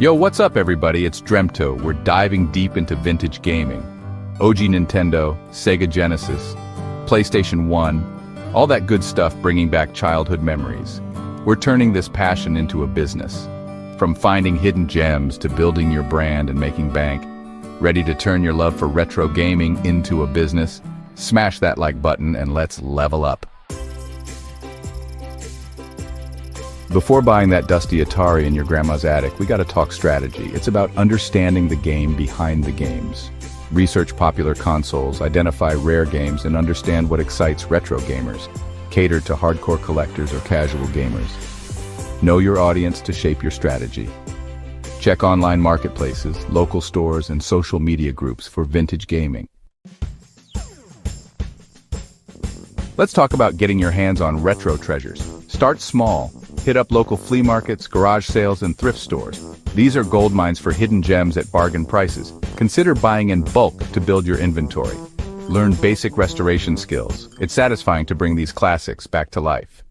Yo, what's up everybody? It's Dremto. We're diving deep into vintage gaming. OG Nintendo, Sega Genesis, PlayStation 1, all that good stuff bringing back childhood memories. We're turning this passion into a business. From finding hidden gems to building your brand and making bank. Ready to turn your love for retro gaming into a business? Smash that like button and let's level up. Before buying that dusty Atari in your grandma's attic, we gotta talk strategy. It's about understanding the game behind the games. Research popular consoles, identify rare games, and understand what excites retro gamers. Cater to hardcore collectors or casual gamers. Know your audience to shape your strategy. Check online marketplaces, local stores, and social media groups for vintage gaming. Let's talk about getting your hands on retro treasures. Start small. Hit up local flea markets, garage sales, and thrift stores. These are gold mines for hidden gems at bargain prices. Consider buying in bulk to build your inventory. Learn basic restoration skills. It's satisfying to bring these classics back to life.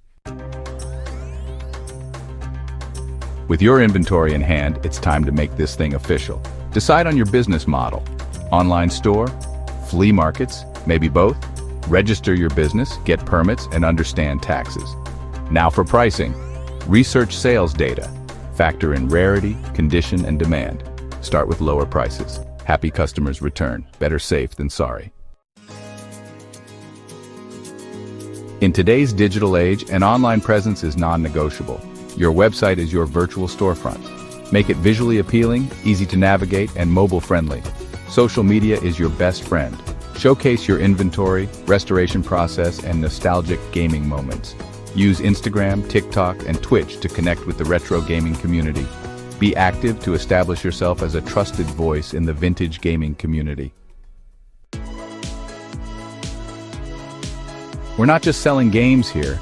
With your inventory in hand, it's time to make this thing official. Decide on your business model. Online store, flea markets, maybe both. Register your business, get permits, and understand taxes. Now for pricing. Research sales data. Factor in rarity, condition, and demand. Start with lower prices. Happy customers return. Better safe than sorry. In today's digital age, an online presence is non-negotiable. Your website is your virtual storefront. Make it visually appealing, easy to navigate, and mobile-friendly. Social media is your best friend. Showcase your inventory, restoration process, and nostalgic gaming moments. Use Instagram, TikTok, and Twitch to connect with the retro gaming community. Be active to establish yourself as a trusted voice in the vintage gaming community. We're not just selling games here.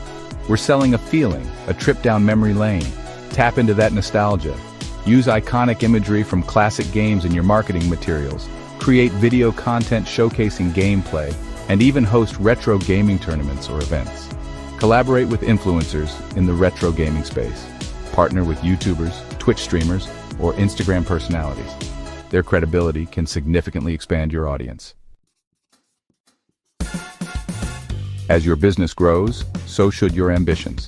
We're selling a feeling, a trip down memory lane. Tap into that nostalgia. Use iconic imagery from classic games in your marketing materials. Create video content showcasing gameplay, and even host retro gaming tournaments or events. Collaborate with influencers in the retro gaming space. Partner with YouTubers, Twitch streamers, or Instagram personalities. Their credibility can significantly expand your audience. As your business grows, so should your ambitions.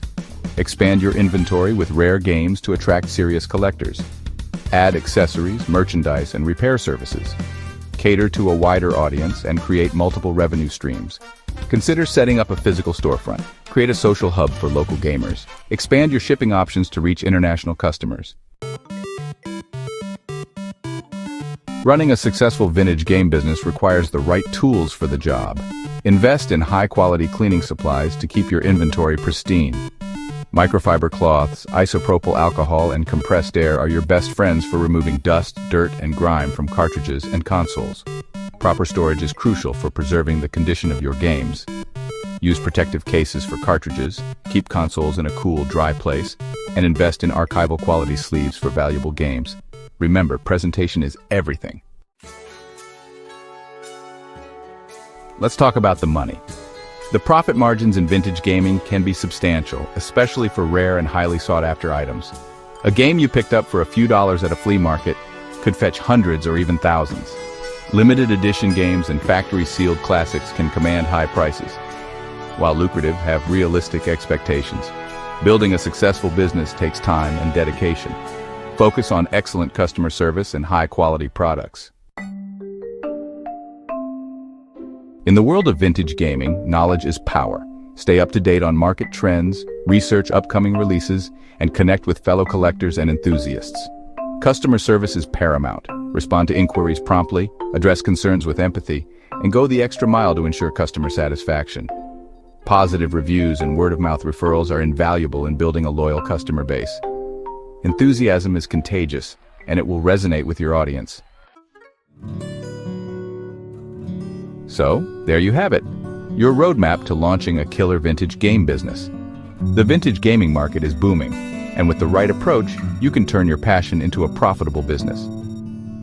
Expand your inventory with rare games to attract serious collectors. Add accessories, merchandise, and repair services. Cater to a wider audience and create multiple revenue streams. Consider setting up a physical storefront. Create a social hub for local gamers. Expand your shipping options to reach international customers. Running a successful vintage game business requires the right tools for the job. Invest in high-quality cleaning supplies to keep your inventory pristine. Microfiber cloths, isopropyl alcohol, and compressed air are your best friends for removing dust, dirt, and grime from cartridges and consoles. Proper storage is crucial for preserving the condition of your games. Use protective cases for cartridges, keep consoles in a cool, dry place, and invest in archival quality sleeves for valuable games. Remember, presentation is everything. Let's talk about the money. The profit margins in vintage gaming can be substantial, especially for rare and highly sought-after items. A game you picked up for a few dollars at a flea market could fetch hundreds or even thousands. Limited edition games and factory-sealed classics can command high prices, while lucrative have realistic expectations. Building a successful business takes time and dedication. Focus on excellent customer service and high-quality products. In the world of vintage gaming, knowledge is power. Stay up to date on market trends, research upcoming releases, and connect with fellow collectors and enthusiasts. Customer service is paramount. Respond to inquiries promptly, address concerns with empathy, and go the extra mile to ensure customer satisfaction. Positive reviews and word-of-mouth referrals are invaluable in building a loyal customer base. Enthusiasm is contagious, and it will resonate with your audience. So, there you have it, your roadmap to launching a killer vintage game business. The vintage gaming market is booming, and with the right approach, you can turn your passion into a profitable business.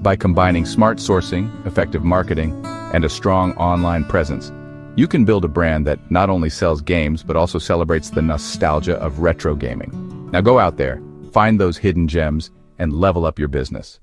By combining smart sourcing, effective marketing, and a strong online presence, you can build a brand that not only sells games but also celebrates the nostalgia of retro gaming. Now go out there, find those hidden gems, and level up your business.